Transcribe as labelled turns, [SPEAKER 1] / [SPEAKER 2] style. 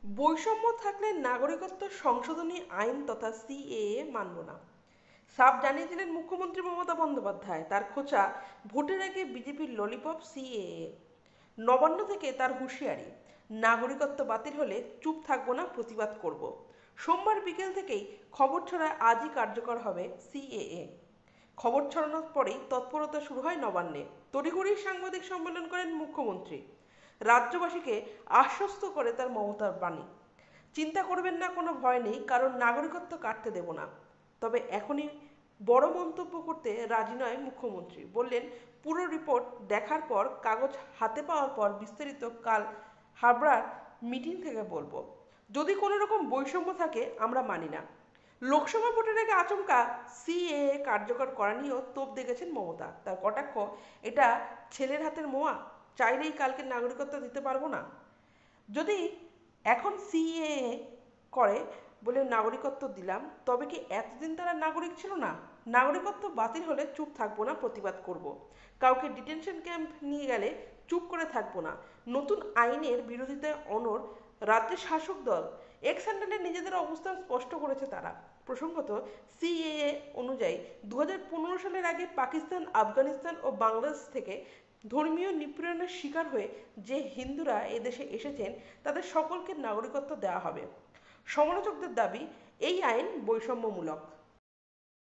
[SPEAKER 1] বৈষম্য থাকলে নাগরিকত্ব সংশোধনী আইন তথা সিএএ মানব না, সাফ জানিয়ে দিলেন মুখ্যমন্ত্রী মমতা বন্দ্যোপাধ্যায়। তার খোঁচা ভোটের আগে বিজেপির ললিপপ সিএএ। নবান্ন থেকে তার হুঁশিয়ারি, নাগরিকত্ব বাতিল হলে চুপ থাকবো না, প্রতিবাদ করব। সোমবার বিকেল থেকেই খবর ছড়ায় আজই কার্যকর হবে সিএএ। খবর ছড়ানোর পরেই তৎপরতা শুরু হয় নবান্নে। তড়িঘড়ি সাংবাদিক সম্মেলন করেন মুখ্যমন্ত্রী। রাজ্যবাসীকে আশ্বস্ত করে তার মমতার বাণী, চিন্তা করবেন না, কোনো ভয় নেই, কারণ নাগরিকত্ব কাটতে দেব না। তবে এখনই বড় মন্তব্য করতে রাজি নয় মুখ্যমন্ত্রী। বললেন, পুরো রিপোর্ট দেখার পর, কাগজ হাতে পাওয়ার পর বিস্তারিত কাল হাবড়ার মিটিং থেকে বলবো। যদি কোনো রকম বৈষম্য থাকে আমরা মানি না। লোকসভা ভোটের আগে আচমকা সিএএ কার্যকর করা নিয়েও তোপ দেখেছেন মমতা। তার কটাক্ষ, এটা ছেলের হাতের মোয়া, চাইলেই কালকে নাগরিকত্ব দিতে পারবো না। যদি এখন সিএএ করে বলে নাগরিকত্ব দিলাম, তবে কি এতদিন তারা নাগরিক ছিল না? নাগরিকত্ব বাতিল হলে চুপ থাকবো না, প্রতিবাদ করব। কাউকে ডিটেনশন ক্যাম্প নিয়ে গেলে চুপ করে থাকবো না। নতুন আইনের বিরোধিতায় অনড় রাজ্যের শাসক দল। এক্স হ্যান্ডেলে নিজেদের অবস্থান স্পষ্ট করেছে তারা। প্রসঙ্গত, সিএএ অনুযায়ী 2015 সালের আগে পাকিস্তান, আফগানিস্তান ও বাংলাদেশ থেকে ধর্মীয় নিপীড়নের শিকার হয়ে যে হিন্দুরা এদেশে এসেছেন, তাদের সকলকে নাগরিকত্ব দেওয়া হবে। সমালোচকদের দাবি, এই আইন বৈষম্যমূলক।